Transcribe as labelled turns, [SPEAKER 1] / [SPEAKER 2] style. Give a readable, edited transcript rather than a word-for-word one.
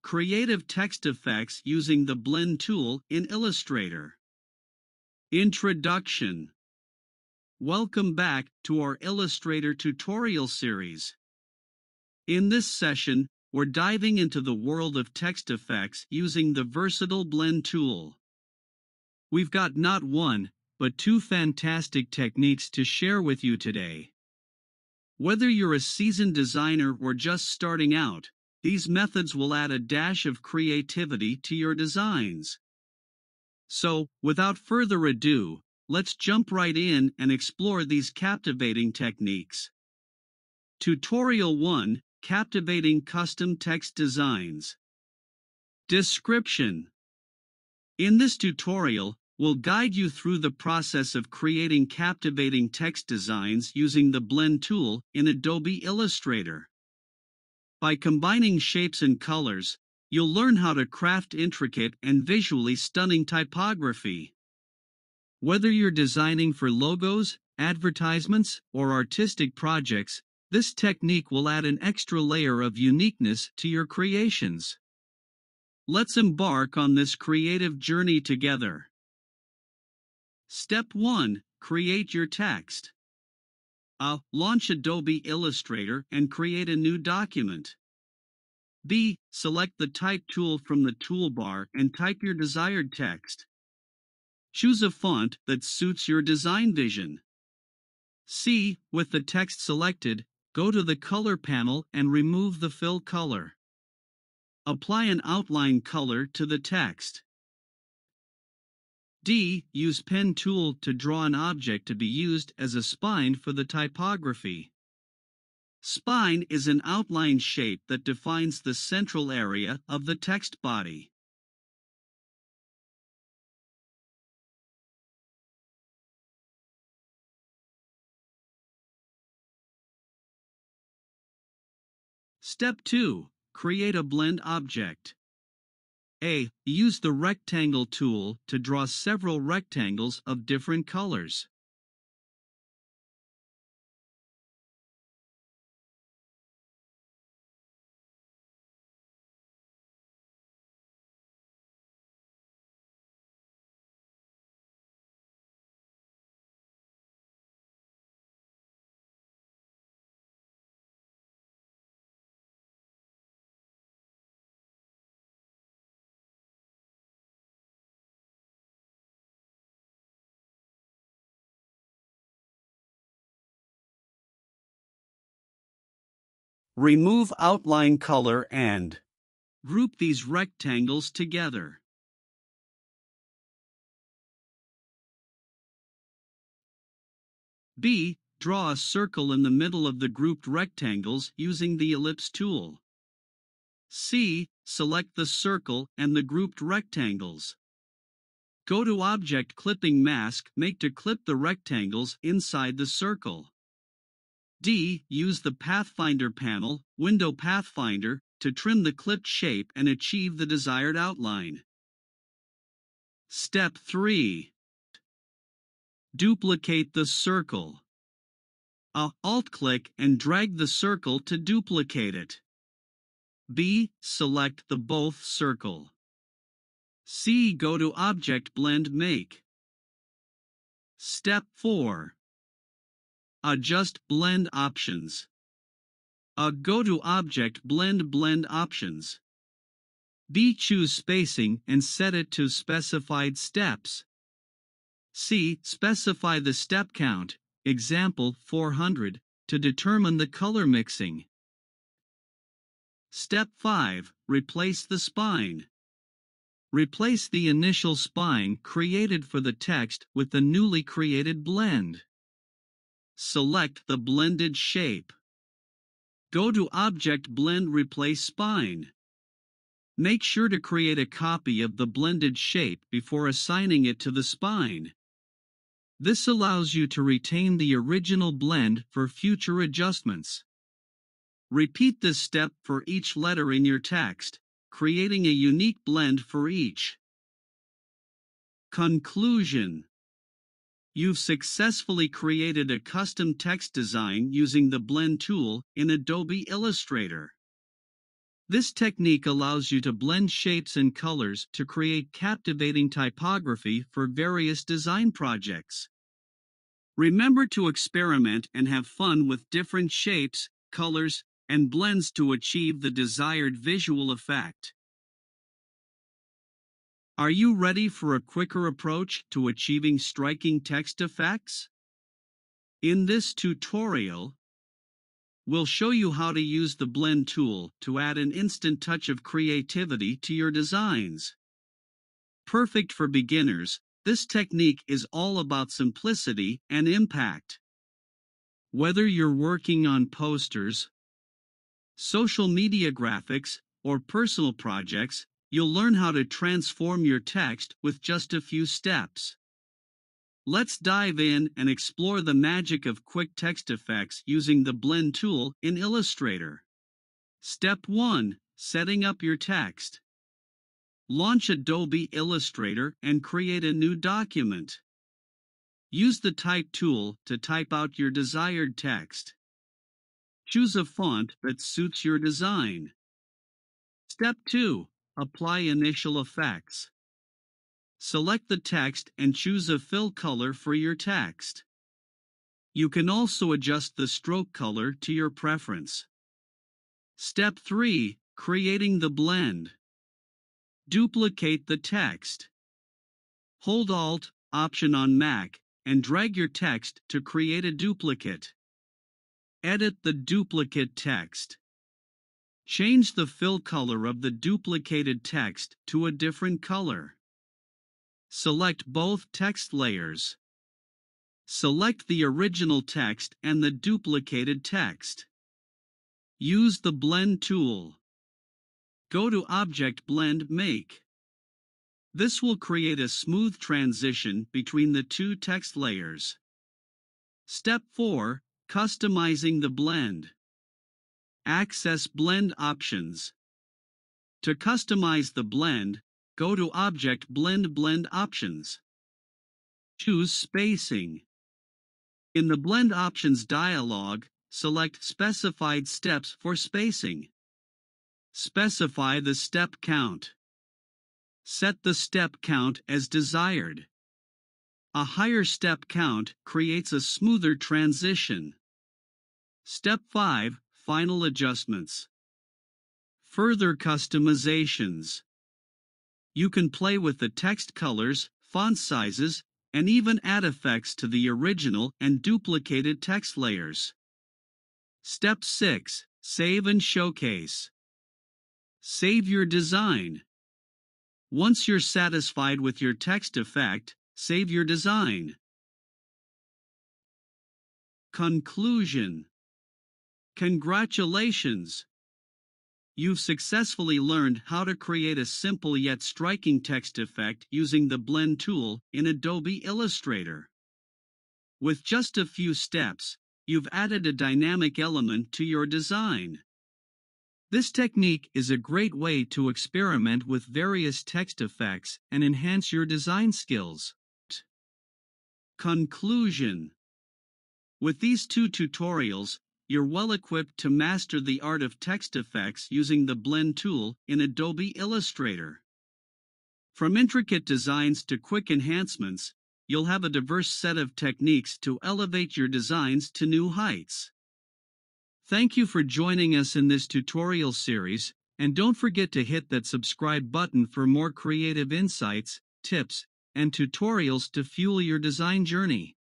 [SPEAKER 1] Creative text effects using the Blend tool in Illustrator. Introduction. Welcome back to our Illustrator tutorial series. In this session, we're diving into the world of text effects using the versatile Blend tool. We've got not one, but two fantastic techniques to share with you today. Whether you're a seasoned designer or just starting out, these methods will add a dash of creativity to your designs. So, without further ado, let's jump right in and explore these captivating techniques. Tutorial 1: Captivating Custom Text Designs. Description. In this tutorial, we'll guide you through the process of creating captivating text designs using the Blend tool in Adobe Illustrator. By combining shapes and colors, you'll learn how to craft intricate and visually stunning typography. Whether you're designing for logos, advertisements, or artistic projects, this technique will add an extra layer of uniqueness to your creations. Let's embark on this creative journey together. Step 1: Create your text. Launch Adobe Illustrator and create a new document. B. Select the Type tool from the toolbar and type your desired text. Choose a font that suits your design vision. C. With the text selected, go to the Color panel and remove the fill color. Apply an outline color to the text. D. Use Pen tool to draw an object to be used as a spine for the typography. Spine is an outline shape that defines the central area of the text body. Step 2: Create a blend object. A. Use the Rectangle tool to draw several rectangles of different colors. Remove outline color and group these rectangles together. B. Draw a circle in the middle of the grouped rectangles using the Ellipse tool. C. Select the circle and the grouped rectangles. Go to Object Clipping Mask, make to clip the rectangles inside the circle. D. Use the Pathfinder panel, Window Pathfinder, to trim the clipped shape and achieve the desired outline. Step 3. Duplicate the circle. Alt-click and drag the circle to duplicate it. B. Select the both circle. C. Go to Object Blend Make. Step 4. Adjust blend options. Go to Object Blend Options. B. Choose spacing and set it to specified steps. C. Specify the step count, example 400, to determine the color mixing. Step 5. Replace the spine. Replace the initial spine created for the text with the newly created blend. Select the blended shape. Go to Object Blend Replace Spine. Make sure to create a copy of the blended shape before assigning it to the spine. This allows you to retain the original blend for future adjustments. Repeat this step for each letter in your text, creating a unique blend for each. Conclusion. You've successfully created a custom text design using the Blend tool in Adobe Illustrator. This technique allows you to blend shapes and colors to create captivating typography for various design projects. Remember to experiment and have fun with different shapes, colors, and blends to achieve the desired visual effect. Are you ready for a quicker approach to achieving striking text effects? In this tutorial, we'll show you how to use the blend tool to add an instant touch of creativity to your designs. Perfect for beginners, this technique is all about simplicity and impact. Whether you're working on posters, social media graphics, or personal projects, you'll learn how to transform your text with just a few steps. Let's dive in and explore the magic of quick text effects using the blend tool in Illustrator. Step 1. Setting up your text. Launch Adobe Illustrator and create a new document. Use the Type tool to type out your desired text. Choose a font that suits your design. Step 2. Apply initial effects. Select the text and choose a fill color for your text. You can also adjust the stroke color to your preference. Step 3. Creating the blend. Duplicate the text. Hold Alt, Option on Mac, and drag your text to create a duplicate. Edit the duplicate text. Change the fill color of the duplicated text to a different color. Select both text layers. Select the original text and the duplicated text. Use the Blend tool. Go to Object Blend Make. This will create a smooth transition between the two text layers. Step 4. Customizing the blend. Access Blend Options. To customize the blend, go to Object Blend Options. Choose Spacing. In the Blend Options dialog, select Specified Steps for spacing. Specify the step count. Set the step count as desired. A higher step count creates a smoother transition. Step 5. Final adjustments. Further customizations. You can play with the text colors, font sizes, and even add effects to the original and duplicated text layers. Step 6. Save and showcase. Save your design. Once you're satisfied with your text effect, save your design. Conclusion. Congratulations! You've successfully learned how to create a simple yet striking text effect using the Blend tool in Adobe Illustrator. With just a few steps, you've added a dynamic element to your design. This technique is a great way to experiment with various text effects and enhance your design skills. Conclusion. With these two tutorials, you're well equipped to master the art of text effects using the Blend tool in Adobe Illustrator. From intricate designs to quick enhancements, you'll have a diverse set of techniques to elevate your designs to new heights. Thank you for joining us in this tutorial series, and don't forget to hit that subscribe button for more creative insights, tips, and tutorials to fuel your design journey.